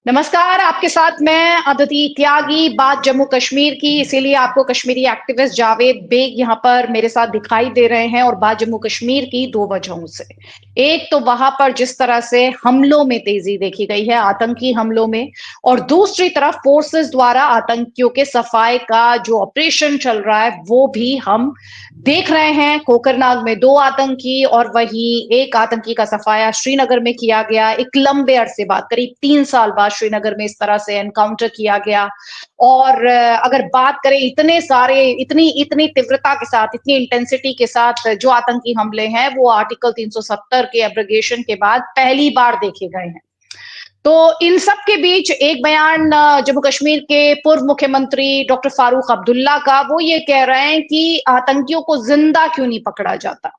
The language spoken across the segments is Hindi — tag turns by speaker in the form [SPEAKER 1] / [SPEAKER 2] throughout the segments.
[SPEAKER 1] नमस्कार, आपके साथ मैं अदिति त्यागी। बात जम्मू कश्मीर की, इसीलिए आपको कश्मीरी एक्टिविस्ट जावेद बेग यहाँ पर मेरे साथ दिखाई दे रहे हैं। और बात जम्मू कश्मीर की दो वजहों से। एक तो वहां पर जिस तरह से हमलों में तेजी देखी गई है, आतंकी हमलों में, और दूसरी तरफ फोर्सेस द्वारा आतंकियों के सफाए का जो ऑपरेशन चल रहा है वो भी हम देख रहे हैं। कोकरनाग में 2 आतंकी और वहीं एक आतंकी का सफाया श्रीनगर में किया गया। एक लंबे अरसे बाद, करीब 3 साल बाद श्रीनगर में इस तरह से एनकाउंटर किया गया। और अगर बात करें इतने सारे, इतनी इतनी तीव्रता के साथ, इतनी इंटेंसिटी के साथ जो आतंकी हमले हैं, वो आर्टिकल 370 के एब्रोगेशन के बाद पहली बार देखे गए हैं। तो इन सब के बीच एक बयान जम्मू कश्मीर के पूर्व मुख्यमंत्री डॉक्टर फारूक अब्दुल्ला का, वो ये कह रहे हैं कि आतंकियों को जिंदा क्यों नहीं पकड़ा जाता।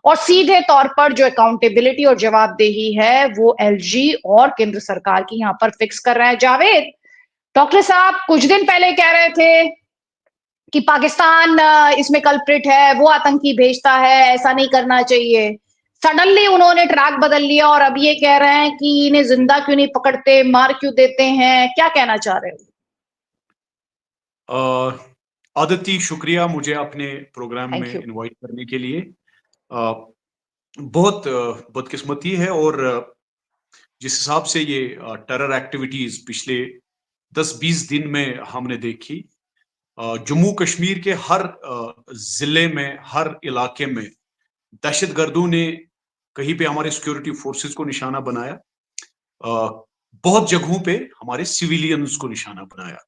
[SPEAKER 1] और सीधे तौर पर जो अकाउंटेबिलिटी और जवाबदेही है वो एलजी और केंद्र सरकार की यहाँ पर फिक्स कर रहे हैं। जावेद, डॉक्टर साहब कुछ दिन पहले कह रहे थे कि पाकिस्तान इसमें कल्प्रिट है, वो आतंकी भेजता है, ऐसा नहीं करना चाहिए। सडनली उन्होंने ट्रैक बदल लिया और अब ये कह रहे हैं कि इन्हें जिंदा क्यों नहीं पकड़ते, मार क्यों देते हैं। क्या कहना चाह रहे हो?
[SPEAKER 2] आदिति, शुक्रिया मुझे अपने प्रोग्राम में
[SPEAKER 1] थैंक यू।
[SPEAKER 2] इनवाइट करने के लिए। बहुत बदकिस्मती है। और जिस हिसाब से ये टेरर एक्टिविटीज पिछले 10-20 दिन में हमने देखी, जम्मू कश्मीर के हर जिले में, हर इलाके में दहशतगर्दों ने कहीं पे हमारे सिक्योरिटी फोर्सेस को निशाना बनाया, बहुत जगहों पे हमारे सिविलियंस को निशाना बनाया।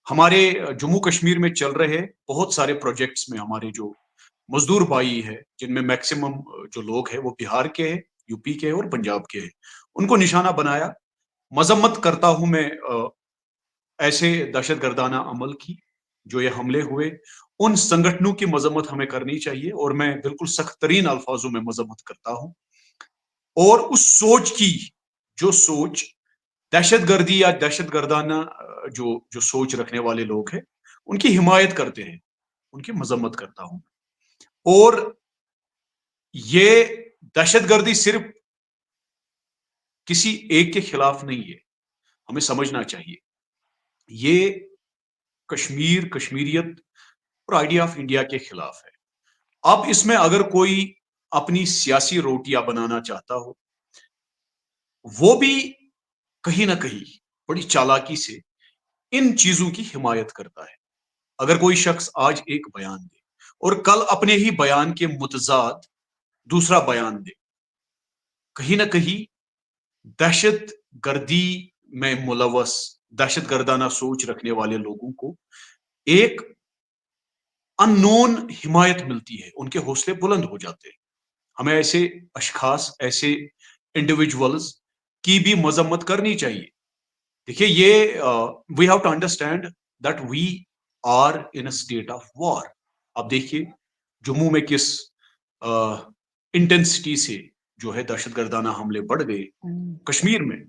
[SPEAKER 2] हमारे जम्मू कश्मीर में चल रहे बहुत सारे प्रोजेक्ट्स में हमारे जो मजदूर भाई है, जिनमें मैक्सिमम जो लोग हैं वो बिहार के हैं, यूपी के हैं और पंजाब के हैं, उनको निशाना बनाया। मजम्मत करता हूं मैं ऐसे दहशतगर्दाना अमल की, जो ये हमले हुए। उन संगठनों की मजम्मत हमें करनी चाहिए और मैं बिल्कुल सख्त तरीन अल्फाजों में मजम्मत करता हूं। और उस सोच की, जो सोच दहशतगर्दी या दहशतगर्दाना जो जो सोच रखने वाले लोग हैं, उनकी हिमायत करते हैं, उनकी मजम्मत करता हूं। और ये दहशतगर्दी सिर्फ किसी एक के खिलाफ नहीं है, हमें समझना चाहिए। ये कश्मीर, कश्मीरियत और आइडिया ऑफ इंडिया के खिलाफ है। अब इसमें अगर कोई अपनी सियासी रोटियां बनाना चाहता हो, वो भी कहीं ना कहीं बड़ी चालाकी से इन चीजों की हिमायत करता है। अगर कोई शख्स आज एक बयान दे और कल अपने ही बयान के मुतजाद दूसरा बयान दे, कहीं ना कहीं दहशत गर्दी में मुलवस, दहशत गर्दाना सोच रखने वाले लोगों को एक अननोन हिमायत मिलती है, उनके हौसले बुलंद हो जाते हैं। हमें ऐसे अशखास, ऐसे इंडिविजुअल्स की भी मजम्मत करनी चाहिए। देखिए, ये we have to understand that we are in a state of war. अब देखिए जम्मू में किस इंटेंसिटी से जो है दहशतगर्दाना हमले बढ़ गए। कश्मीर में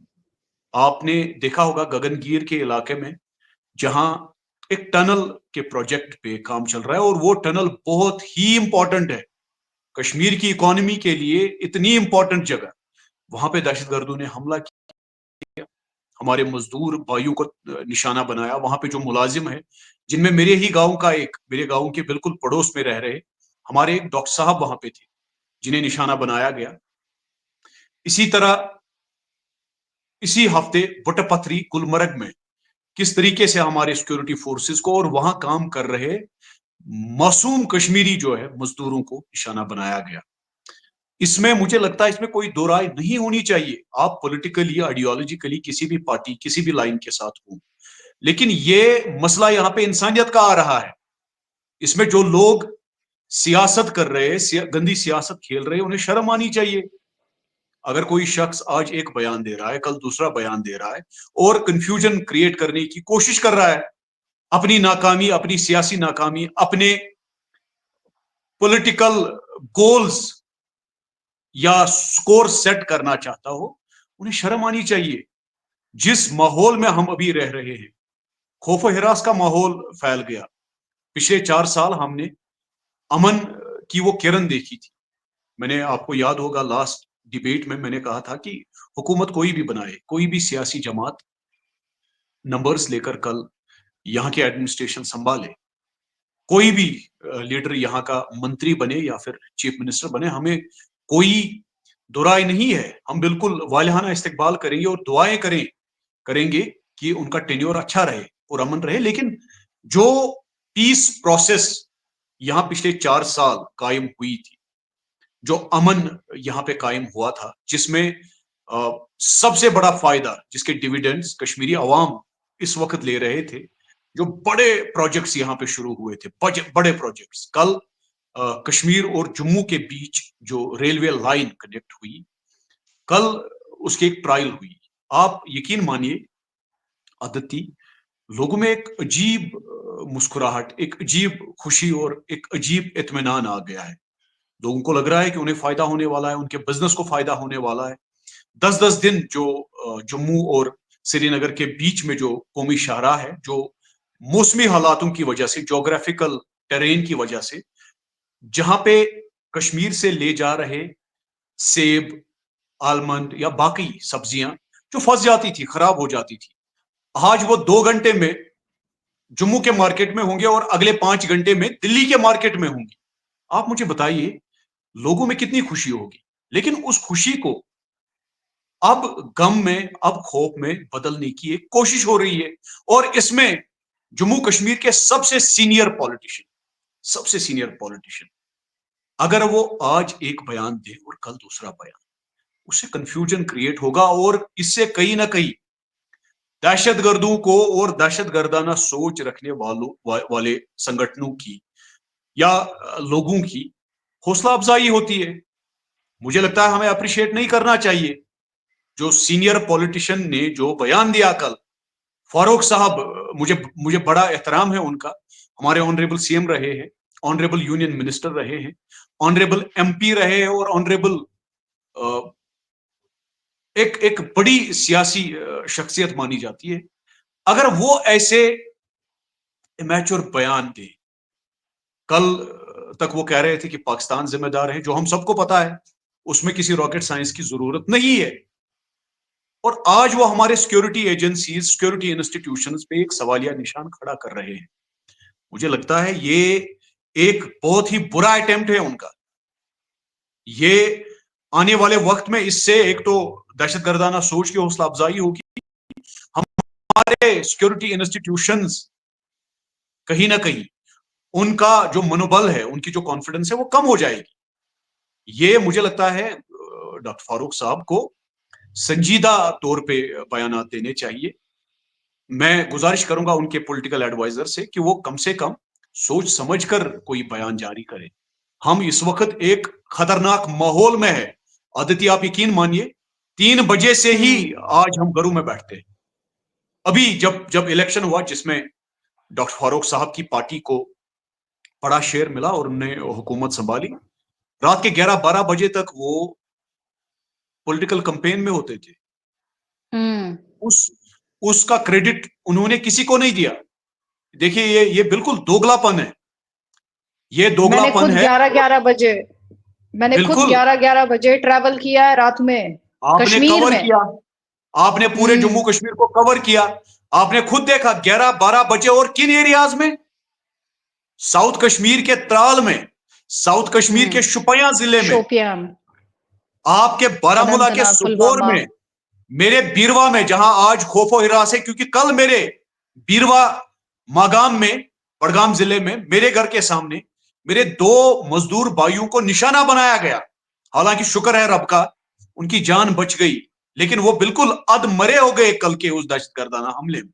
[SPEAKER 2] आपने देखा होगा गगनगीर के इलाके में, जहां एक टनल के प्रोजेक्ट पे काम चल रहा है, और वो टनल बहुत ही इंपॉर्टेंट है कश्मीर की इकोनॉमी के लिए, इतनी इंपॉर्टेंट जगह, वहां पे दहशतगर्दों ने हमला किया, हमारे मजदूर भाइयों को निशाना बनाया। वहां पे जो मुलाजिम है, जिनमें मेरे ही गांव का एक, मेरे गांव के बिल्कुल पड़ोस में रह रहे हमारे एक डॉक्टर साहब वहां पे थे, जिन्हें निशाना बनाया गया। इसी तरह इसी हफ्ते बुटपत्री गुलमर्ग में किस तरीके से हमारे सिक्योरिटी फोर्सेस को और वहां काम कर रहे मासूम कश्मीरी जो है मजदूरों को निशाना बनाया गया। इसमें मुझे लगता है इसमें कोई दो राय नहीं होनी चाहिए। आप पॉलिटिकली, आइडियोलॉजिकली किसी भी पार्टी, किसी भी लाइन के साथ हो, लेकिन ये मसला यहाँ पे इंसानियत का आ रहा है। इसमें जो लोग सियासत कर रहे हैं, गंदी सियासत खेल रहे हैं, उन्हें शर्म आनी चाहिए। अगर कोई शख्स आज एक बयान दे रहा है, कल दूसरा बयान दे रहा है और कंफ्यूजन क्रिएट करने की कोशिश कर रहा है, अपनी नाकामी, अपनी सियासी नाकामी, अपने पॉलिटिकल गोल्स या स्कोर सेट करना चाहता हो, उन्हें शर्म आनी चाहिए। जिस माहौल में हम अभी रह रहे हैं, खौफ हिरास का माहौल फैल गया। पिछले 4 साल हमने अमन की वो किरण देखी थी। मैंने, आपको याद होगा लास्ट डिबेट में मैंने कहा था कि हुकूमत कोई भी बनाए, कोई भी सियासी जमात नंबर्स लेकर कल यहाँ के एडमिनिस्ट्रेशन संभाले, कोई भी लीडर यहाँ का मंत्री बने या फिर चीफ मिनिस्टर बने, हमें कोई दुराई नहीं है। हम बिल्कुल वालिहाना इस्तकबाल करेंगे और दुआएं करेंगे कि उनका टेन्योर अच्छा रहे और अमन रहे। लेकिन जो पीस प्रोसेस यहाँ पिछले 4 साल कायम हुई थी, जो अमन यहाँ पे कायम हुआ था, जिसमें सबसे बड़ा फायदा, जिसके डिविडेंड्स कश्मीरी अवाम इस वक्त ले रहे थे, जो बड़े प्रोजेक्ट्स यहाँ पे शुरू हुए थे, बड़े प्रोजेक्ट्स। कल कश्मीर और जम्मू के बीच जो रेलवे लाइन कनेक्ट हुई, कल उसकी एक ट्रायल हुई। आप यकीन मानिए अदिति, लोगों में एक अजीब मुस्कुराहट, एक अजीब खुशी और एक अजीब इत्मीनान आ गया है। लोगों को लग रहा है कि उन्हें फायदा होने वाला है, उनके बिजनेस को फायदा होने वाला है। 10-10 दिन जो जम्मू और श्रीनगर के बीच में जो कौमी शाहराह है, जो मौसमी हालातों की वजह से, ज्योग्राफिकल टेरेन की वजह से, जहां पे कश्मीर से ले जा रहे सेब, आलमंड या बाकी सब्जियां जो फंस जाती थी, खराब हो जाती थी, आज वो 2 घंटे में जम्मू के मार्केट में होंगे और अगले 5 घंटे में दिल्ली के मार्केट में होंगे। आप मुझे बताइए, लोगों में कितनी खुशी होगी। लेकिन उस खुशी को अब गम में, अब खौफ में बदलने की एक कोशिश हो रही है। और इसमें जम्मू कश्मीर के सबसे सीनियर पॉलिटिशियन अगर वो आज एक बयान दे और कल दूसरा बयान, उससे कंफ्यूजन क्रिएट होगा और इससे कहीं ना कहीं दहशतगर्दों को और दहशतगर्दाना सोच रखने वाले संगठनों की या लोगों की हौसला अफजाई होती है। मुझे लगता है हमें अप्रिशिएट नहीं करना चाहिए जो सीनियर पॉलिटिशियन ने जो बयान दिया कल। फारूक साहब, मुझे बड़ा एहतराम है उनका, हमारे ऑनरेबल सीएम रहे हैं, ऑनरेबल यूनियन मिनिस्टर रहे हैं, ऑनरेबल एमपी रहे हैं और ऑनरेबल एक बड़ी सियासी शख्सियत मानी जाती है। अगर वो ऐसे इमेच्योर बयान दे, कल तक वो कह रहे थे कि पाकिस्तान जिम्मेदार है, जो हम सबको पता है उसमें किसी रॉकेट साइंस की जरूरत नहीं है, और आज वो हमारे सिक्योरिटी एजेंसीज, सिक्योरिटी इंस्टीट्यूशंस पे एक सवालिया निशान खड़ा कर रहे हैं। मुझे लगता है ये एक बहुत ही बुरा अटेम्प्ट है उनका। ये आने वाले वक्त में इससे एक तो दहशतगर्दाना सोच की हौसला अफजाई होगी, हमारे सिक्योरिटी इंस्टीट्यूशंस कहीं ना कहीं उनका जो मनोबल है, उनकी जो कॉन्फिडेंस है, वो कम हो जाएगी। ये मुझे लगता है डॉक्टर फारूक साहब को संजीदा तौर पे बयानात देने चाहिए। मैं गुजारिश करूंगा उनके पॉलिटिकल एडवाइजर से कि वो कम से कम सोच समझकर कोई बयान जारी करें। हम इस वक्त एक खतरनाक माहौल में है अदिति, आप यकीन मानिए 3 बजे से ही आज हम घरों में बैठते हैं। अभी जब इलेक्शन हुआ, जिसमें डॉक्टर फारूक साहब की पार्टी को बड़ा शेयर मिला और उन्होंने हुकूमत संभाली, रात के 11-12 बजे तक वो पॉलिटिकल कैंपेन में होते थे। उसका क्रेडिट उन्होंने किसी को नहीं दिया। देखिए ये बिल्कुल दोगलापन है, ये दोगलापन है।
[SPEAKER 1] 11-11 बजे ट्रैवल किया है रात में,
[SPEAKER 2] आपने कवर किया, आपने पूरे जम्मू कश्मीर को कवर किया, आपने खुद देखा 11-12 बजे। और किन एरियाज में? साउथ कश्मीर के त्राल में, साउथ कश्मीर के शुपियां जिले में, आपके बारामूला के सोपोर में, मेरे बीरवा में, जहां आज खौफो हिरास है क्योंकि कल मेरे बीरवा मागाम में, बड़गाम जिले में, मेरे घर के सामने मेरे 2 मजदूर भाइयों को निशाना बनाया गया। हालांकि शुक्र है रब का, उनकी जान बच गई, लेकिन वो बिल्कुल अधमरे हो गए कल के उस दहशतगर्दाना हमले में।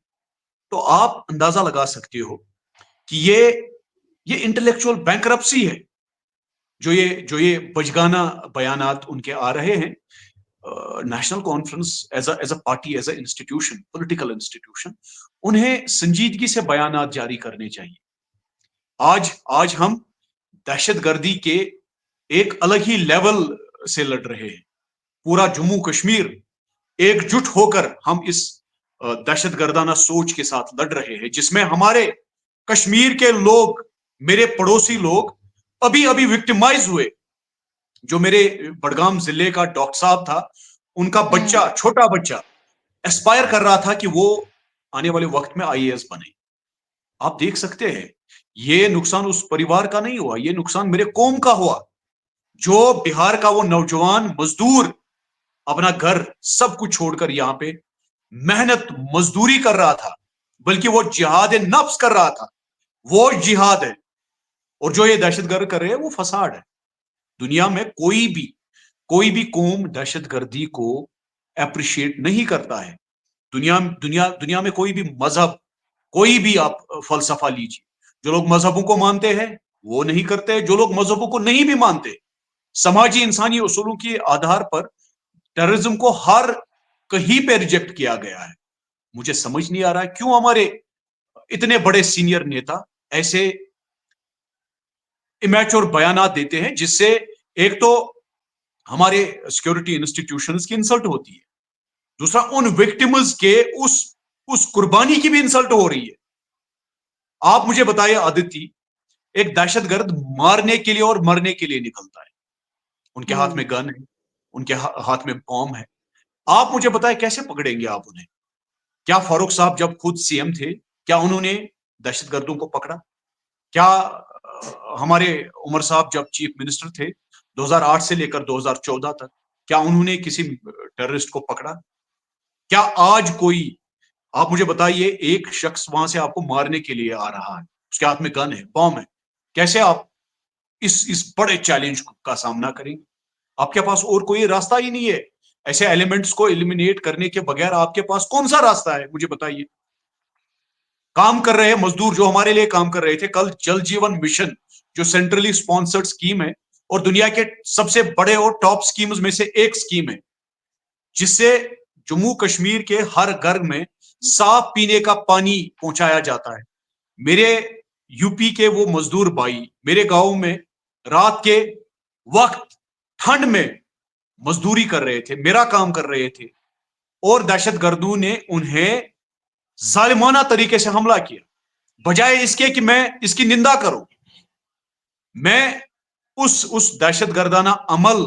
[SPEAKER 2] तो आप अंदाजा लगा सकते हो कि ये इंटेलेक्चुअल बैंकरप्सी है जो ये बजगाना बयानात उनके आ रहे हैं। National Conference as a party, as an institution, political institution, उन्हें संजीदगी से बयानात जारी करने चाहिए। आज हम दहशतगर्दी के एक अलग ही लेवल से लड़ रहे हैं। पूरा जम्मू कश्मीर एकजुट होकर हम इस दहशतगर्दाना सोच के साथ लड़ रहे हैं, जिसमें हमारे कश्मीर के लोग, मेरे पड़ोसी लोग अभी विक्टिमाइज हुए। जो मेरे बड़गाम जिले का डॉक्टर साहब था, उनका बच्चा, छोटा बच्चा एस्पायर कर रहा था कि वो आने वाले वक्त में आईएएस बने। आप देख सकते हैं, ये नुकसान उस परिवार का नहीं हुआ, ये नुकसान मेरे कौम का हुआ। जो बिहार का वो नौजवान मजदूर अपना घर सब कुछ छोड़कर यहां पे मेहनत मजदूरी कर रहा था, बल्कि वो जिहाद नफ्स कर रहा था, वो जिहाद है। और जो ये दहशतगर्द कर रहे हैं वो फसाड है। दुनिया में कोई भी कौम दहशतगर्दी को अप्रिशिएट नहीं करता है। दुनिया में कोई भी मजहब, कोई भी आप फलसफा लीजिए, जो लोग मजहबों को मानते हैं वो नहीं करते, जो लोग मजहबों को नहीं भी मानते, समाजी इंसानी उसूलों के आधार पर टेररिज्म को हर कहीं पे रिजेक्ट किया गया है। मुझे समझ नहीं आ रहा है क्यों हमारे इतने बड़े सीनियर नेता ऐसे इमैच्योर बयान देते हैं, जिससे एक तो हमारे सिक्योरिटी इंस्टीट्यूशंस की इंसल्ट होती है, दूसरा उन विक्टिम्स के उस कुर्बानी की भी इंसल्ट हो रही है। आप मुझे बताइए आदित्य, एक दहशतगर्द मारने के लिए और मरने के लिए निकलता है, उनके हाथ में गन है, उनके हाथ में बॉम्ब है। आप मुझे बताएं कैसे पकड़ेंगे आप उन्हें? क्या फारूक साहब जब खुद सीएम थे, क्या उन्होंने दहशतगर्दों को पकड़ा? क्या हमारे उमर साहब जब चीफ मिनिस्टर थे 2008 से लेकर 2014 तक, क्या उन्होंने किसी टेररिस्ट को पकड़ा? क्या आज कोई, आप मुझे बताइए, एक शख्स वहां से आपको मारने के लिए आ रहा है, उसके हाथ में गन है, बॉम्ब है, कैसे आप इस बड़े चैलेंज का सामना करेंगे? आपके पास और कोई रास्ता ही नहीं है। ऐसे एलिमेंट्स को एलिमिनेट करने के बगैर आपके पास कौन सा रास्ता है, मुझे बताइए। काम कर रहे हैं मजदूर, जो हमारे लिए काम कर रहे थे, कल जल जीवन मिशन जो सेंट्रली स्पॉन्सर्ड स्कीम है और दुनिया के सबसे बड़े और टॉप स्कीम्स में से एक स्कीम है, जिससे जम्मू कश्मीर के हर घर में साफ पीने का पानी पहुंचाया जाता है। मेरे यूपी के वो मजदूर भाई मेरे गांव में रात के वक्त ठंड में मजदूरी कर रहे थे, मेरा काम कर रहे थे, और दहशतगर्दों ने उन्हें जालिमाना तरीके से हमला किया। बजाय इसके कि मैं इसकी निंदा करूं, मैं उस दहशतगर्दाना अमल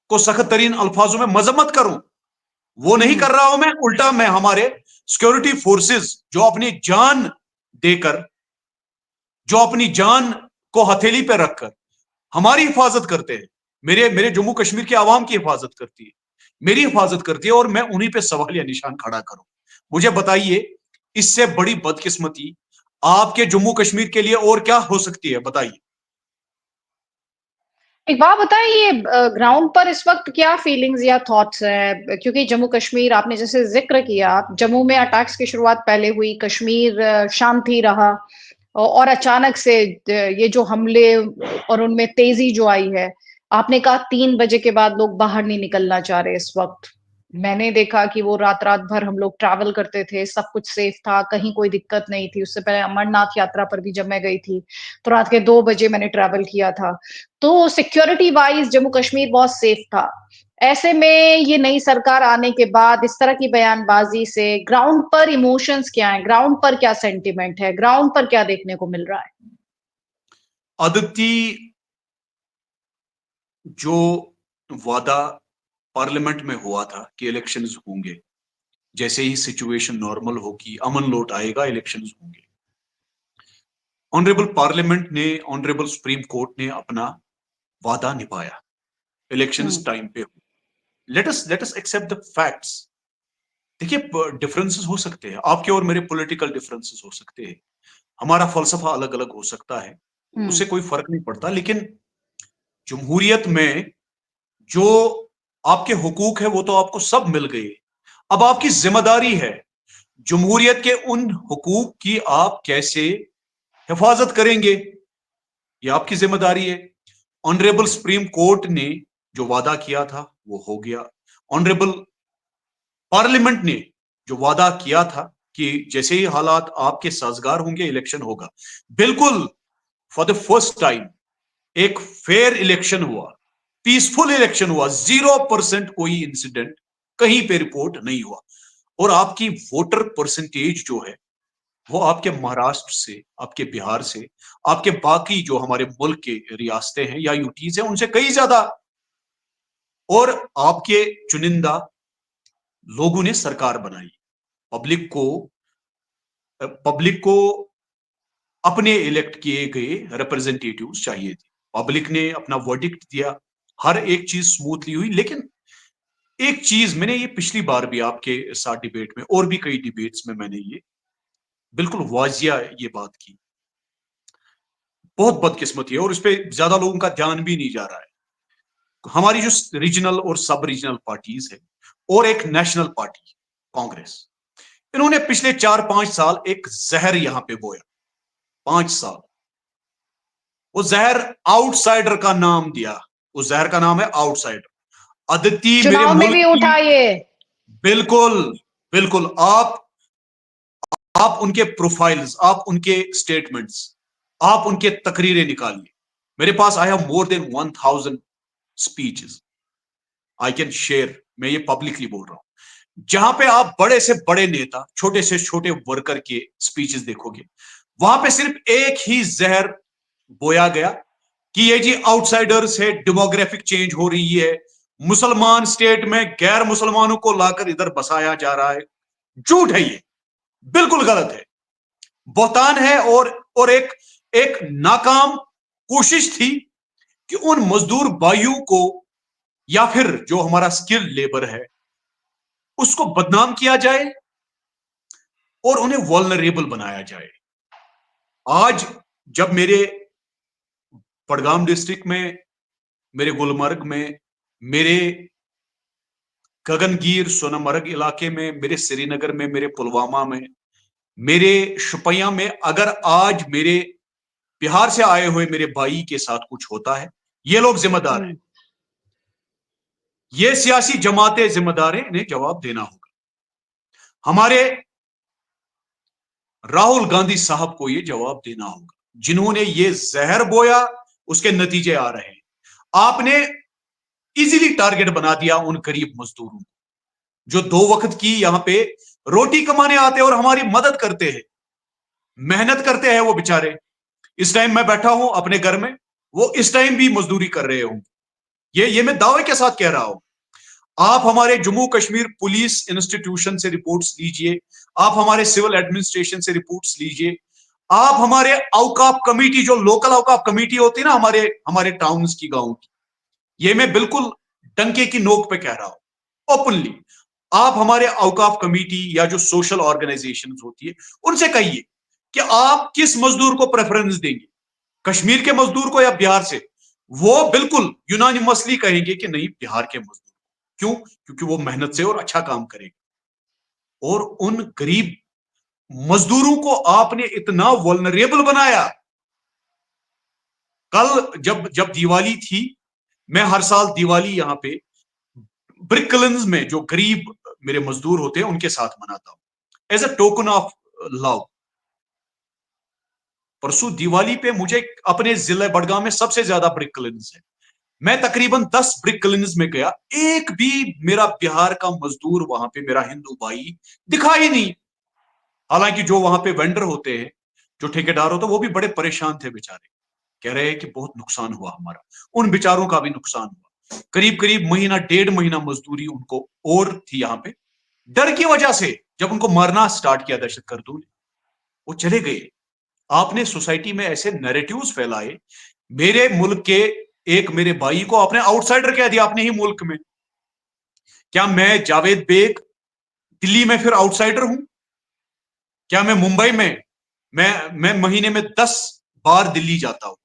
[SPEAKER 2] को सख्त तरीन अल्फाजों में मजम्मत करूं, वो नहीं कर रहा हूं मैं। उल्टा मैं हमारे सिक्योरिटी फोर्सेस जो अपनी जान देकर, जो अपनी जान को हथेली पे रखकर हमारी हिफाजत करते हैं, मेरे जम्मू कश्मीर के आवाम की हिफाजत करती है, मेरी हिफाजत करती है, और मैं उन्हीं पे सवालिया निशान खड़ा करूं। मुझे बताइए, इससे बड़ी बदकिस्मती आपके जम्मू कश्मीर के लिए और क्या हो सकती है? बताइए।
[SPEAKER 1] एक बात बताइए, ग्राउंड पर इस वक्त क्या फीलिंग्स या थॉट्स है? क्योंकि जम्मू कश्मीर आपने जैसे जिक्र किया, जम्मू में अटैक्स की शुरुआत पहले हुई, कश्मीर शांति रहा, और अचानक से ये जो हमले और उनमें तेजी जो आई है, आपने कहा 3 बजे के बाद लोग बाहर नहीं निकलना चाह रहे इस वक्त। मैंने देखा कि वो रात-रात भर हम लोग ट्रैवल करते थे, सब कुछ सेफ था, कहीं कोई दिक्कत नहीं थी। उससे पहले अमरनाथ यात्रा पर भी जब मैं गई थी, तो रात के 2 बजे मैंने ट्रैवल किया था। तो सिक्योरिटी वाइज़ जम्मू कश्मीर बहुत सेफ था। ऐसे में ये नई सरकार आने के बाद इस तरह की बयानबाज़ी से ग्राउंड पर इमोशंस क्या हैं? ग्राउंड पर क्या सेंटिमेंट है? ग्राउंड पर क्या देखने को मिल रहा है?
[SPEAKER 2] अदिति, जो वादा पार्लियामेंट में हुआ था कि इलेक्शंस होंगे, जैसे ही सिचुएशन नॉर्मल होगी, अमन लौट आएगा, इलेक्शंस होंगे, ऑनरेबल पार्लियामेंट ने, ऑनरेबल सुप्रीम कोर्ट ने अपना वादा निभाया, इलेक्शंस टाइम पे हुए। Let us accept the facts. देखिए, डिफरेंसेस हो सकते हैं, आपके और मेरे पॉलिटिकल डिफरेंसेस हो सकते हैं, हमारा फलसफा अलग अलग हो सकता है, उससे कोई फर्क नहीं पड़ता, लेकिन जमहूरियत में जो आपके हुकूक है वो तो आपको सब मिल गए। अब आपकी जिम्मेदारी है जमहूरियत के उन हुकूक की आप कैसे हिफाजत करेंगे, ये आपकी जिम्मेदारी है। ऑनरेबल सुप्रीम कोर्ट ने जो वादा किया था वो हो गया। ऑनरेबल पार्लियामेंट ने जो वादा किया था कि जैसे ही हालात आपके साजगार होंगे इलेक्शन होगा, बिल्कुल फॉर द फर्स्ट टाइम एक फेयर इलेक्शन हुआ, पीसफुल इलेक्शन हुआ, 0% कोई इंसिडेंट कहीं पे रिपोर्ट नहीं हुआ। और आपकी वोटर परसेंटेज जो है वो आपके महाराष्ट्र से, आपके बिहार से, आपके बाकी जो हमारे मुल्क के रियासतें हैं या यूटीज हैं उनसे कहीं ज्यादा। और आपके चुनिंदा लोगों ने सरकार बनाई। पब्लिक को अपने इलेक्ट किए गए रिप्रेजेंटेटिव्स चाहिए थे। पब्लिक ने अपना वर्डिक्ट दिया, हर एक चीज स्मूथली हुई। लेकिन एक चीज मैंने ये पिछली बार भी आपके साथ डिबेट में और भी कई डिबेट्स में मैंने ये बिल्कुल वाजिया ये बात की, बहुत बदकिस्मती है और इस पे ज्यादा लोगों का ध्यान भी नहीं जा रहा है। हमारी जो रीजनल और सब रीजनल पार्टीज है और एक नेशनल पार्टी कांग्रेस, इन्होंने पिछले 4-5 साल एक जहर यहां पे बोया। 5 साल वो जहर आउटसाइडर का नाम दिया। उस जहर का नाम है आउटसाइडर। अदिति मेरे
[SPEAKER 1] चुनाव में
[SPEAKER 2] मुल्क
[SPEAKER 1] भी
[SPEAKER 2] की,
[SPEAKER 1] उठा ये।
[SPEAKER 2] बिल्कुल बिल्कुल। आप उनके प्रोफाइल्स, आप उनके स्टेटमेंट्स, आप उनके तकरीरें निकालिए। मेरे पास I have more than 1000 speeches I can share. मैं ये पब्लिकली बोल रहा हूं। जहां पे आप बड़े से बड़े नेता, छोटे से छोटे वर्कर के स्पीचेस देखोगे, वहां पे सिर्फ एक ही जहर बोया गया कि ये जी आउटसाइडर्स है, डेमोग्राफिक चेंज हो रही है, मुसलमान स्टेट में गैर मुसलमानों को लाकर इधर बसाया जा रहा है। झूठ है ये, बिल्कुल गलत है, बहतान है। और एक नाकाम कोशिश थी कि उन मजदूर भाइयों को या फिर जो हमारा स्किल लेबर है उसको बदनाम किया जाए और उन्हें वल्नरेबल बनाया जाए। आज जब मेरे बड़गाम डिस्ट्रिक्ट में, मेरे गुलमर्ग में, मेरे गगनगीर सोनमर्ग इलाके में, मेरे श्रीनगर में, मेरे पुलवामा में, मेरे शुपिया में अगर आज मेरे बिहार से आए हुए मेरे भाई के साथ कुछ होता है, ये लोग जिम्मेदार हैं, ये सियासी जमातें जिम्मेदार हैं, इन्हें जवाब देना होगा। हमारे राहुल गांधी साहब को ये जवाब देना होगा, जिन्होंने ये जहर बोया, उसके नतीजे आ रहे हैं। आपने इजीली टारगेट बना दिया उन गरीब मजदूरों को जो 2 वक्त की यहां पे रोटी कमाने आते हैं और हमारी मदद करते हैं, मेहनत करते हैं वो बेचारे। इस टाइम मैं बैठा हूं अपने घर में, वो इस टाइम भी मजदूरी कर रहे हों। ये मैं दावे के साथ कह रहा हूं। आप हमारे जम्मू कश्मीर पुलिस इंस्टीट्यूशन से रिपोर्ट्स लीजिए, आप हमारे सिविल एडमिनिस्ट्रेशन से रिपोर्ट्स लीजिए, आप हमारे औकाफ कमेटी, जो लोकल औकाफ कमेटी होती है ना हमारे टाउन्स की, गांव की, ये मैं बिल्कुल डंके की नोक पे कह रहा हूं ओपनली। आप हमारे औकाफ कमेटी या जो सोशल ऑर्गेनाइजेशन होती है उनसे कहिए कि आप किस मजदूर को प्रेफरेंस देंगे, कश्मीर के मजदूर को या बिहार से। वो बिल्कुल यूनानिमसली कहेंगे कि नहीं, बिहार के मजदूर। क्यों? क्योंकि वो मेहनत से और अच्छा काम करेगा। और उन गरीब मजदूरों को आपने इतना वल्नरेबल बनाया। कल जब दिवाली थी, मैं हर साल दिवाली यहां पे ब्रिकलिन्स में जो गरीब मेरे मजदूर होते हैं उनके साथ मनाता हूं as a token of love. परसों दिवाली पे मुझे अपने जिले बड़गाम में सबसे ज्यादा ब्रिकलिन्स है, मैं तकरीबन 10 ब्रिकलिन्स में गया, एक भी मेरा बिहार का मजदूर वहां पे, मेरा हिंदू भाई दिखा ही नहीं। हालांकि जो वहां पे वेंडर होते हैं, जो ठेकेदार होते हैं, वो भी बड़े परेशान थे बेचारे, कह रहे हैं कि बहुत नुकसान हुआ हमारा। उन बेचारों का भी नुकसान हुआ, करीब करीब महीना 1.5 महीना मजदूरी उनको और थी यहाँ पे। डर की वजह से जब उनको मारना स्टार्ट किया दहशतगर्दों ने, वो चले गए। आपने सोसाइटी में ऐसे नैरेटिव्स फैलाए, मेरे मुल्क के एक मेरे भाई को आपने आउटसाइडर कह दिया अपने ही मुल्क में। क्या मैं जावेद बेग दिल्ली में फिर आउटसाइडर हूं? क्या मैं मुंबई में, मैं महीने में 10 बार दिल्ली जाता हूं,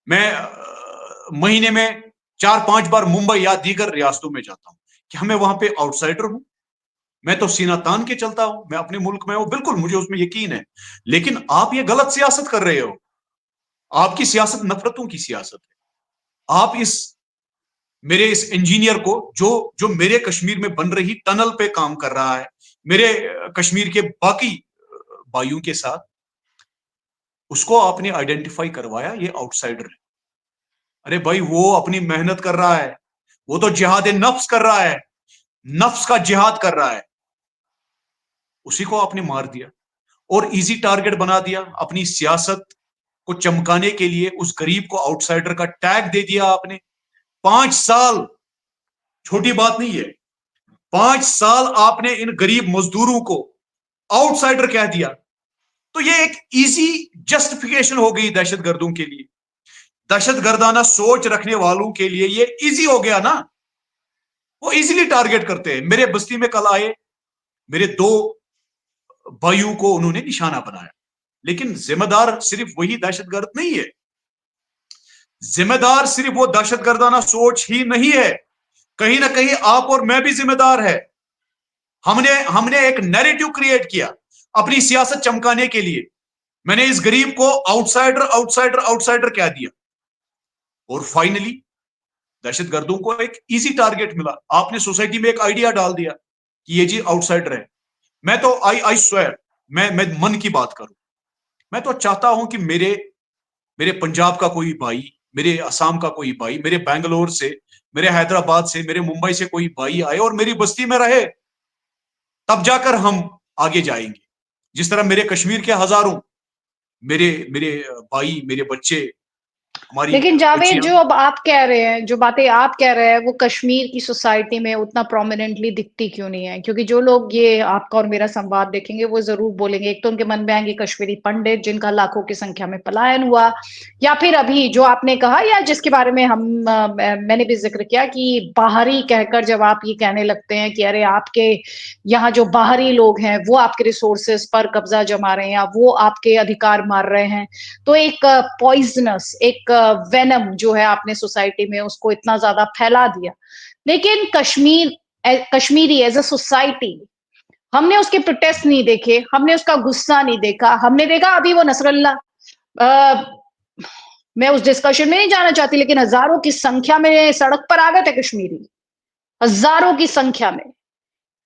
[SPEAKER 2] मैं महीने में 4-5 बार मुंबई या दीगर रियासतों में जाता हूं, क्या मैं वहां पे आउटसाइडर हूं? मैं तो सीना तान के चलता हूं, मैं अपने मुल्क में हूं, बिल्कुल मुझे उसमें यकीन है। लेकिन आप ये गलत सियासत कर रहे हो। आपकी सियासत नफरतों की सियासत है। आप मेरे इस इंजीनियर को, जो जो मेरे कश्मीर में बन रही टनल पे काम कर रहा है, मेरे कश्मीर के बाकी भाइयों के साथ, उसको आपने आइडेंटिफाई करवाया ये आउटसाइडर है। अरे भाई, वो अपनी मेहनत कर रहा है, वो तो जिहाद नफ्स कर रहा है, नफ्स का जिहाद कर रहा है। उसी को आपने मार दिया और इजी टारगेट बना दिया अपनी सियासत को चमकाने के लिए। उस गरीब को आउटसाइडर का टैग दे दिया आपने। 5 साल छोटी बात नहीं है। 5 साल आपने इन गरीब मजदूरों को आउटसाइडर कह दिया, तो ये एक इजी जस्टिफिकेशन हो गई दहशतगर्दों के लिए, दहशतगर्दाना सोच रखने वालों के लिए ये इजी हो गया ना। वो इजीली टारगेट करते हैं। मेरे बस्ती में कल आए, मेरे 2 भाइयों को उन्होंने निशाना बनाया, लेकिन जिम्मेदार सिर्फ वही दहशतगर्द नहीं है, जिम्मेदार सिर्फ वो दहशतगर्दाना सोच ही नहीं है, कहीं ना कहीं आप और मैं भी जिम्मेदार है। हमने एक नैरेटिव क्रिएट किया अपनी सियासत चमकाने के लिए। मैंने इस गरीब को आउटसाइडर आउटसाइडर आउटसाइडर कह दिया, और फाइनली दहशतगर्दों को एक इजी टारगेट मिला। आपने सोसाइटी में एक आइडिया डाल दिया कि ये जी आउटसाइडर है। मैं तो आई स्वेयर, मैं मन की बात करूं, मैं तो चाहता हूं कि मेरे मेरे पंजाब का कोई भाई, मेरे असम का कोई भाई, मेरे बैंगलोर से, मेरे हैदराबाद से, मेरे मुंबई से कोई भाई आए और मेरी बस्ती में रहे, तब जाकर हम आगे जाएंगे। जिस तरह मेरे कश्मीर के हजारों मेरे मेरे भाई, मेरे बच्चे, हमारी
[SPEAKER 1] लेकिन जावेद,
[SPEAKER 2] बच्चियां।
[SPEAKER 1] जो अब आप कह रहे हैं, जो बातें आप कह रहे हैं, वो कश्मीर की सोसाइटी में उतना प्रोमिनेंटली दिखती क्यों नहीं है? क्योंकि जो लोग ये आपका और मेरा संवाद देखेंगे वो जरूर बोलेंगे, एक तो उनके मन में आएंगे कश्मीरी पंडित जिनका लाखों की संख्या में पलायन हुआ, या फिर अभी जो आपने कहा, या जिसके बारे में मैंने भी जिक्र किया कि बाहरी कहकर जब आप ये कहने लगते हैं कि अरे आपके यहाँ जो बाहरी लोग हैं वो आपके रिसोर्सेस पर कब्जा जमा रहे हैं या वो आपके अधिकार मार रहे हैं, तो एक पॉइजनस, एक वेनम जो है आपने सोसाइटी में उसको इतना ज्यादा फैला दिया। लेकिन कश्मीरी एज अ सोसाइटी, हमने उसके प्रोटेस्ट नहीं देखे, हमने उसका गुस्सा नहीं देखा, हमने देखा अभी वो नसरल्ला, मैं उस डिस्कशन में नहीं जाना चाहती, लेकिन हजारों की संख्या में सड़क पर आ गए थे कश्मीरी, हजारों की संख्या में,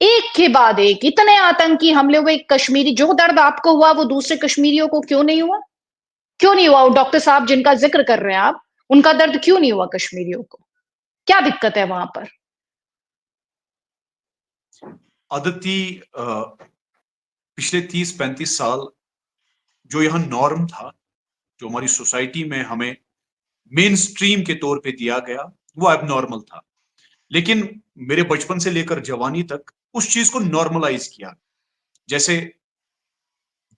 [SPEAKER 1] एक के बाद एक इतने आतंकी हमले हुए। कश्मीरी, जो दर्द आपको हुआ वो दूसरे कश्मीरियों को क्यों नहीं हुआ? क्यों नहीं हुआ? डॉक्टर साहब जिनका जिक्र कर रहे हैं आप, उनका दर्द क्यों नहीं हुआ कश्मीरियों को? क्या दिक्कत है वहां पर?
[SPEAKER 2] अदिति, पिछले 30-35 साल जो यहां नॉर्म था, जो हमारी सोसाइटी में हमें मेन स्ट्रीम के तौर पे दिया गया, वो अब नॉर्मल था। लेकिन मेरे बचपन से लेकर जवानी तक उस चीज को नॉर्मलाइज किया। जैसे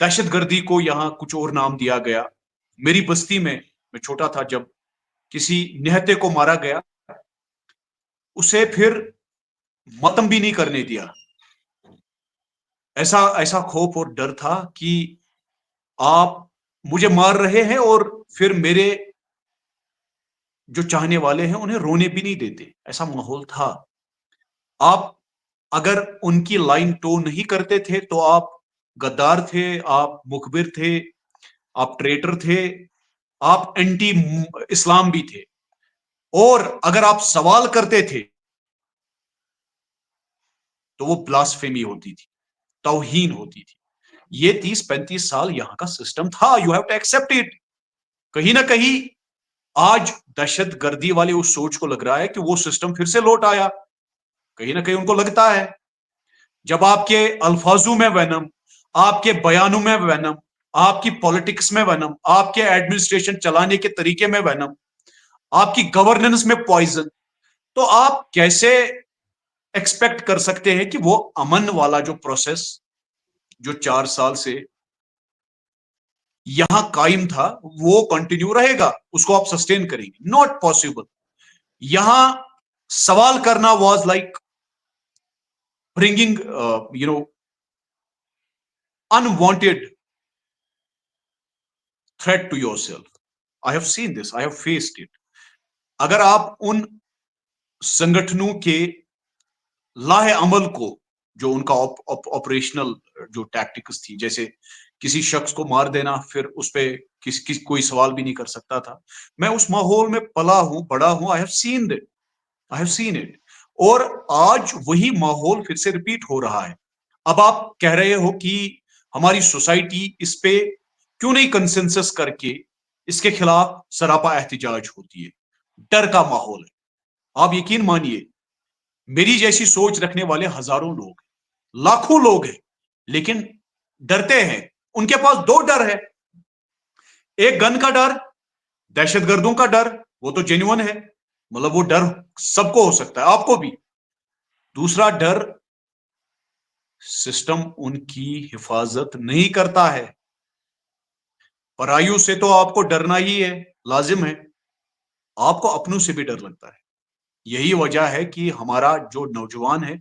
[SPEAKER 2] दहशतगर्दी को यहां कुछ और नाम दिया गया। मेरी बस्ती में, मैं छोटा था जब, किसी निहत्थे को मारा गया, उसे फिर मातम भी नहीं करने दिया। ऐसा ऐसा खौफ और डर था कि आप मुझे मार रहे हैं और फिर मेरे जो चाहने वाले हैं उन्हें रोने भी नहीं देते, ऐसा माहौल था। आप अगर उनकी लाइन टो नहीं करते थे तो आप गद्दार थे, आप मुखबिर थे, आप ट्रेटर थे, आप एंटी इस्लाम भी थे। और अगर आप सवाल करते थे तो वो ब्लास्फेमी होती थी, तौहीन होती थी। ये 30-35 साल यहां का सिस्टम था। You have to accept it. कहीं ना कहीं आज दहशत गर्दी वाले उस सोच को लग रहा है कि वो सिस्टम फिर से लौट आया। कहीं ना कहीं उनको लगता है, जब आपके अल्फाजों में वैनम, आपके बयानों में वैनम, आपकी पॉलिटिक्स में वैनम, आपके एडमिनिस्ट्रेशन चलाने के तरीके में वैनम, आपकी गवर्नेंस में पॉइजन, तो आप कैसे एक्सपेक्ट कर सकते हैं कि वो अमन वाला जो प्रोसेस जो 4 साल से यहां कायम था वो कंटिन्यू रहेगा, उसको आप सस्टेन करेंगे? Not possible. यहां सवाल करना was like bringing unwanted threat to yourself. I have seen this, I have faced it. अगर आप उन संगठनों के लाहे अमल को, जो उनका ऑपरेशनल जो टैक्टिक्स थी, जैसे किसी शख्स को मार देना, फिर उस पर कोई सवाल भी नहीं कर सकता था। मैं उस माहौल में पला हूं, बड़ा हूं। I have seen it, I have seen it. और आज वही माहौल फिर से रिपीट हो रहा है। अब आप कह रहे हो कि हमारी सोसाइटी इस पे क्यों नहीं कंसेंसस करके इसके खिलाफ सरापा एहतिजाज होती है? डर का माहौल है। आप यकीन मानिए, मेरी जैसी सोच रखने वाले हजारों लोग, लाखों लोग हैं, लेकिन डरते हैं। उनके पास 2 डर है। एक गन का डर, दहशतगर्दों का डर, वो तो जेन्युइन है, मतलब वो डर सबको हो सकता है, आपको भी। दूसरा डर, सिस्टम उनकी हिफाजत नहीं करता है। पराइयों से तो आपको डरना ही है, लाजिम है। आपको अपनों से भी डर लगता है। यही वजह है कि हमारा जो नौजवान है,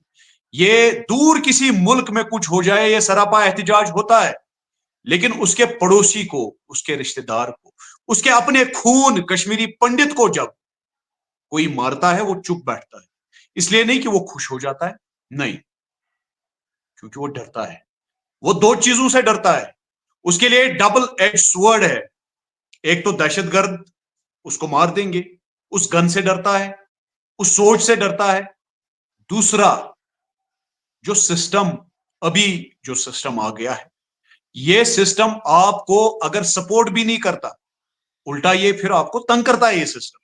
[SPEAKER 2] ये दूर किसी मुल्क में कुछ हो जाए, ये सरापा एहतिजाज होता है, लेकिन उसके पड़ोसी को, उसके रिश्तेदार को, उसके अपने खून कश्मीरी पंडित को जब कोई मारता है, वो चुप बैठता है। इसलिए नहीं कि वो खुश हो जाता है, नहीं, क्योंकि वो डरता है। वो दो चीजों से डरता है। उसके लिए डबल एज स्वर्ड है। एक तो दहशतगर्द उसको मार देंगे, उस गन से डरता है, उस सोच से डरता है। दूसरा, जो सिस्टम, अभी जो सिस्टम आ गया है, ये सिस्टम आपको अगर सपोर्ट भी नहीं करता, उल्टा ये फिर आपको तंग करता है ये सिस्टम।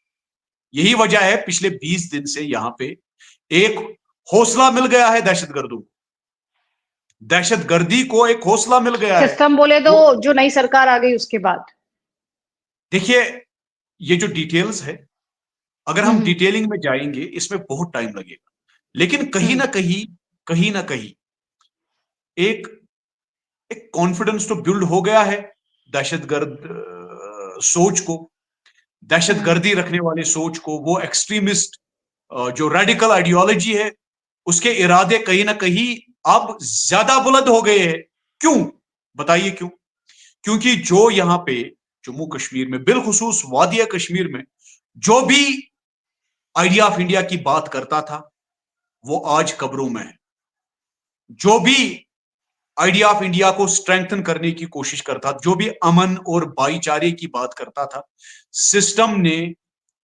[SPEAKER 2] यही वजह है पिछले 20 दिन से यहां पे एक हौसला मिल गया है दहशतगर्दों को, दहशतगर्दी को एक हौसला मिल गया है।
[SPEAKER 1] सिस्टम बोले तो
[SPEAKER 2] वो
[SPEAKER 1] जो नई सरकार आ गई उसके बाद।
[SPEAKER 2] देखिए, ये जो डिटेल्स है, अगर हम
[SPEAKER 1] हम्म।
[SPEAKER 2] डिटेलिंग में जाएंगे इसमें बहुत टाइम लगेगा, लेकिन
[SPEAKER 1] हम्म।
[SPEAKER 2] कहीं ना कहीं एक एक कॉन्फिडेंस तो बिल्ड हो गया है दहशतगर्द सोच को,
[SPEAKER 1] हम्म।
[SPEAKER 2] दहशतगर्दी रखने वाले सोच को, वो एक्सट्रीमिस्ट जो रेडिकल आइडियोलॉजी है, उसके इरादे कहीं ना कहीं अब ज्यादा बुलंद हो गए हैं। क्यों? बताइए क्यों? क्योंकि जो यहां पे जम्मू कश्मीर में, बिलखुसूस वादिया कश्मीर में, जो भी आइडिया ऑफ इंडिया की बात करता था, वो आज कब्रों में है। जो भी आइडिया ऑफ इंडिया को स्ट्रेंथन करने की कोशिश करता, जो भी अमन और भाईचारे की बात करता था, सिस्टम ने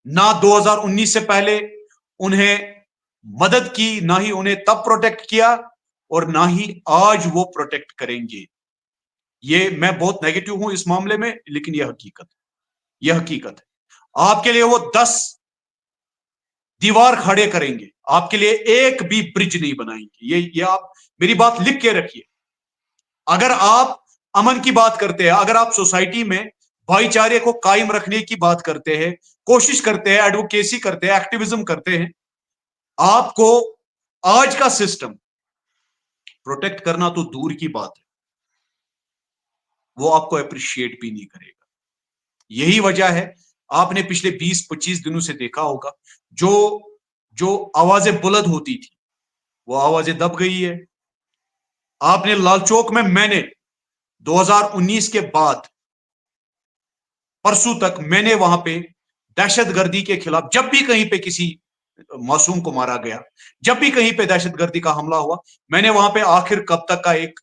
[SPEAKER 2] ना 2019 से पहले उन्हें मदद की, ना ही उन्हें तब प्रोटेक्ट किया, और ना ही आज वो प्रोटेक्ट करेंगे। ये मैं बहुत नेगेटिव हूं इस मामले में, लेकिन यह हकीकत है। आपके लिए वो 10 दीवार खड़े करेंगे, आपके लिए एक भी ब्रिज नहीं बनाएंगे। ये आप मेरी बात लिख के रखिए। अगर आप अमन की बात करते हैं, अगर आप सोसाइटी में भाईचारे को कायम रखने की बात करते हैं, कोशिश करते हैं, एडवोकेसी करते हैं, एक्टिविज्म करते हैं, आपको आज का सिस्टम प्रोटेक्ट करना तो दूर की बात है, वो आपको अप्रिशिएट भी नहीं करेगा। यही वजह है, आपने पिछले 20-25 दिनों से देखा होगा, जो जो आवाजें बुलंद होती थी, वो आवाजें दब गई है। आपने लालचौक में, मैंने 2019 के बाद परसों तक मैंने वहां पे दहशतगर्दी के खिलाफ, जब भी कहीं पे किसी मासूम को मारा गया, जब भी कहीं पे दहशतगर्दी का हमला हुआ, मैंने वहां पे आखिर कब तक का एक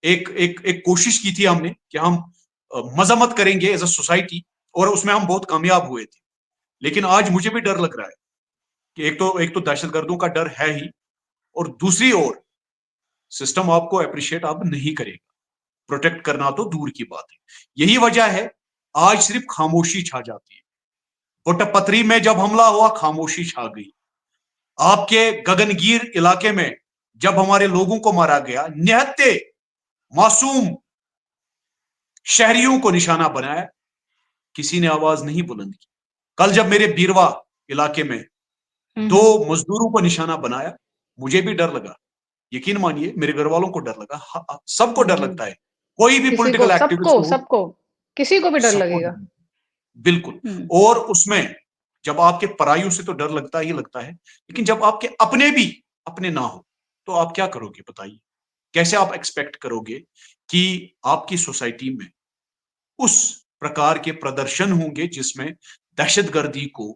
[SPEAKER 2] एक एक एक कोशिश की थी हमने कि हम मजम्मत करेंगे एज अ सोसाइटी, और उसमें हम बहुत कामयाब हुए थे। लेकिन आज मुझे भी डर लग रहा है कि एक तो दहशतगर्दों का डर है ही, और दूसरी ओर सिस्टम आपको अप्रिशिएट अब नहीं करेगा। प्रोटेक्ट करना तो दूर की बात है। यही वजह है आज सिर्फ खामोशी छा जाती है। कोटपत्री में जब हमला हुआ, खामोशी छा गई। आपके गगनगीर इलाके में जब हमारे लोगों को मारा गया, निहत्ते मासूम शहरियों को निशाना बनाया, किसी ने आवाज नहीं बुलंद की। कल जब मेरे बीरवा इलाके में दो
[SPEAKER 1] हम्म।
[SPEAKER 2] मजदूरों को निशाना बनाया, मुझे भी डर लगा। यकीन मानिए, मेरे घर वालों को डर लगा। सबको डर
[SPEAKER 1] हम्म।
[SPEAKER 2] लगता है, कोई भी
[SPEAKER 1] किसी को,
[SPEAKER 2] पॉलिटिकल एक्टिविस्ट
[SPEAKER 1] सबको
[SPEAKER 2] हो,
[SPEAKER 1] सबको किसी को भी डर
[SPEAKER 2] सबको
[SPEAKER 1] लगेगा।
[SPEAKER 2] डर, बिल्कुल।
[SPEAKER 1] हम्म।
[SPEAKER 2] और उसमें जब आपके पराइयों से तो डर लगता ही लगता है, लेकिन जब आपके अपने भी अपने ना हो, तो आप क्या करोगे? बताइए, कैसे आप एक्सपेक्ट करोगे कि आपकी सोसाइटी में उस प्रकार के प्रदर्शन होंगे जिसमें दहशतगर्दी को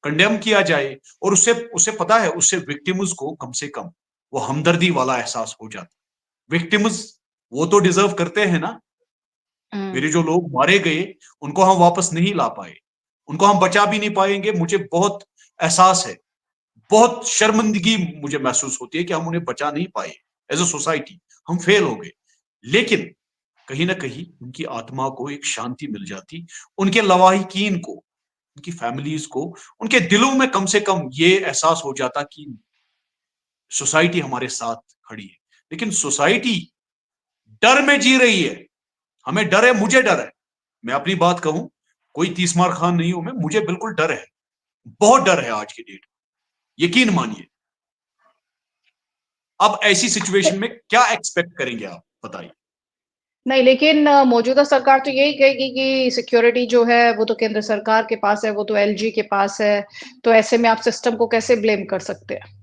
[SPEAKER 2] कंडेम किया जाए, और उससे उसे पता है, उससे विक्टिम्स को कम से कम वो हमदर्दी वाला एहसास हो जाता है। विक्टिम्स वो तो डिजर्व करते हैं ना।
[SPEAKER 1] हम्म।
[SPEAKER 2] मेरे जो लोग मारे गए, उनको हम वापस नहीं ला पाए, उनको हम बचा भी नहीं पाएंगे। मुझे बहुत एहसास है, बहुत शर्मिंदगी मुझे महसूस होती है कि हम उन्हें बचा नहीं पाए। एज अ सोसाइटी हम फेल हो गए। लेकिन कहीं ना कहीं उनकी आत्मा को एक शांति मिल जाती, उनके लवाहिकीन को, उनकी फैमिलीज को, उनके दिलों में कम से कम ये एहसास हो जाता कि सोसाइटी हमारे साथ खड़ी है। लेकिन सोसाइटी डर में जी रही है। हमें डर है, मुझे डर है। मैं अपनी बात कहूं, कोई तीसमार खान नहीं हूं मैं, मुझे बिल्कुल डर है, बहुत डर है आज की डेट में। यकीन मानिए। अब ऐसी सिचुएशन में क्या एक्सपेक्ट करेंगे आप, बताइए।
[SPEAKER 1] नहीं, लेकिन मौजूदा सरकार तो यही कहेगी कि सिक्योरिटी जो है वो तो केंद्र सरकार के पास है, वो तो एलजी के पास है, तो ऐसे में आप सिस्टम को कैसे ब्लेम कर सकते हैं?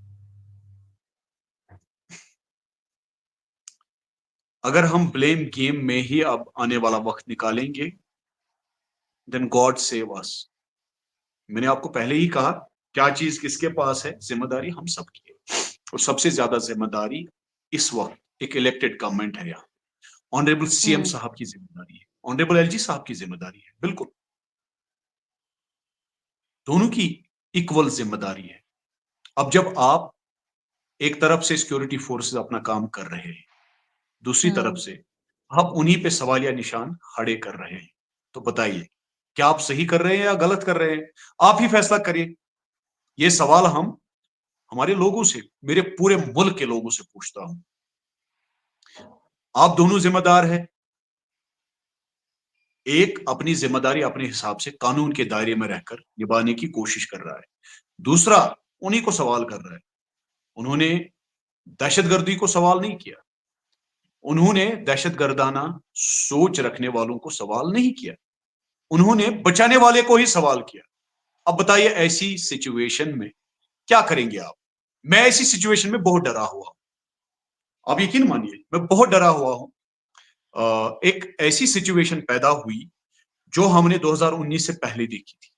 [SPEAKER 2] अगर हम ब्लेम गेम में ही अब आने वाला वक्त निकालेंगे, देन गॉड सेव अस। मैंने आपको पहले ही कहा, क्या चीज किसके पास है, जिम्मेदारी हम सबकी है, और सबसे ज्यादा जिम्मेदारी इस वक्त एक इलेक्टेड गवर्नमेंट है यहाँ। ऑनरेबल सीएम साहब की जिम्मेदारी है, ऑनरेबल एलजी साहब की जिम्मेदारी है, बिल्कुल दोनों की इक्वल जिम्मेदारी है। अब जब आप एक तरफ से सिक्योरिटी फोर्सेस अपना काम कर रहे हैं, दूसरी तरफ से आप उन्हीं पे सवालिया निशान खड़े कर रहे हैं, तो बताइए क्या आप सही कर रहे हैं या गलत कर रहे हैं? आप ही फैसला करिए। ये सवाल हम हमारे लोगों से, मेरे पूरे मुल्क के लोगों से पूछता हूं। आप दोनों जिम्मेदार हैं। एक अपनी जिम्मेदारी अपने हिसाब से कानून के दायरे में रहकर निभाने की कोशिश कर रहा है, दूसरा उन्हीं को सवाल कर रहा है। उन्होंने दहशतगर्दी को सवाल नहीं किया, उन्होंने दहशतगर्दाना सोच रखने वालों को सवाल नहीं किया, उन्होंने बचाने वाले को ही सवाल किया। अब बताइए ऐसी सिचुएशन में क्या करेंगे आप? मैं ऐसी सिचुएशन में बहुत डरा हुआ हूं, आप यकीन मानिए मैं बहुत डरा हुआ हूं। एक ऐसी सिचुएशन पैदा हुई जो हमने 2019 से पहले देखी थी,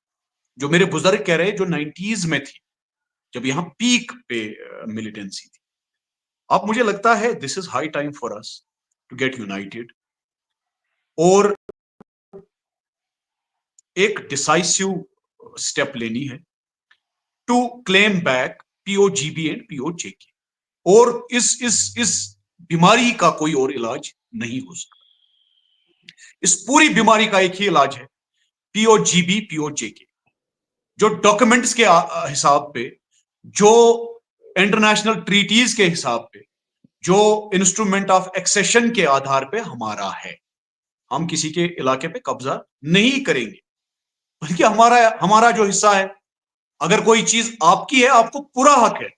[SPEAKER 2] जो मेरे बुजुर्ग कह रहे जो 90s में थी, जब यहां पीक पे मिलिटेंसी थी। अब मुझे लगता है this is high time for us to get united और एक डिसाइसिव स्टेप लेनी है to claim back POGB and POJK. और इस बीमारी का कोई और इलाज नहीं हो सकता। इस पूरी बीमारी का एक ही इलाज है, पीओजीबी पीओजेके। जो डॉक्यूमेंट्स के हिसाब पे, जो इंटरनेशनल ट्रीटीज के हिसाब पे, जो इंस्ट्रूमेंट ऑफ एक्सेशन के आधार पे हमारा है, हम किसी के इलाके पे कब्जा नहीं करेंगे, बल्कि हमारा हमारा जो हिस्सा है, अगर कोई चीज आपकी है, आपको पूरा हक है,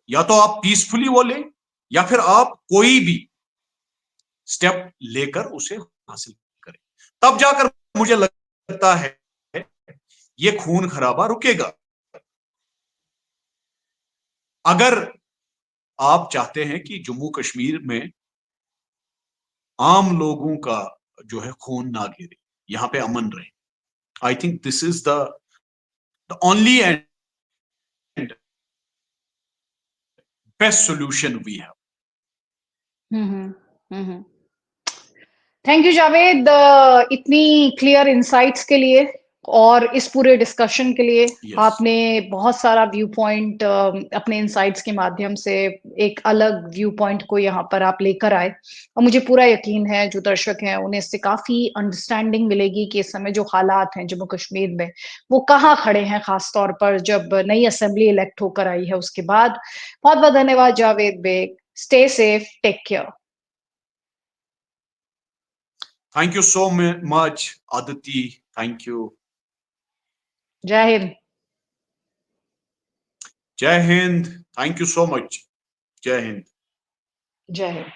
[SPEAKER 2] या तो आप पीसफुली वो लें या फिर आप कोई भी स्टेप लेकर उसे हासिल करें, तब जाकर मुझे लगता है ये खून खराबा रुकेगा। अगर आप चाहते हैं कि जम्मू कश्मीर में आम लोगों का जो है खून ना गिरे, यहां पे अमन रहे, I think this is the only and best solution we have.
[SPEAKER 1] Thank you Javed, इतनी क्लियर इंसाइट्स के लिए और इस पूरे डिस्कशन के लिए।
[SPEAKER 2] Yes.
[SPEAKER 1] आपने बहुत सारा व्यू पॉइंट अपने इंसाइट्स के माध्यम से एक अलग व्यू पॉइंट को यहाँ पर आप लेकर आए, और मुझे पूरा यकीन है जो दर्शक हैं उन्हें इससे काफी अंडरस्टैंडिंग मिलेगी कि इस समय जो हालात हैं जम्मू कश्मीर में वो कहाँ खड़े हैं, खास तौर पर जब नई असेंबली इलेक्ट होकर आई है उसके बाद। बहुत बहुत धन्यवाद Javed Baig. Stay safe, take care.
[SPEAKER 2] Thank you so much, Aditi. Thank you.
[SPEAKER 1] जय Hind.
[SPEAKER 2] Jai Hind. Thank you so much. Jai Hind.
[SPEAKER 1] जय हिंद।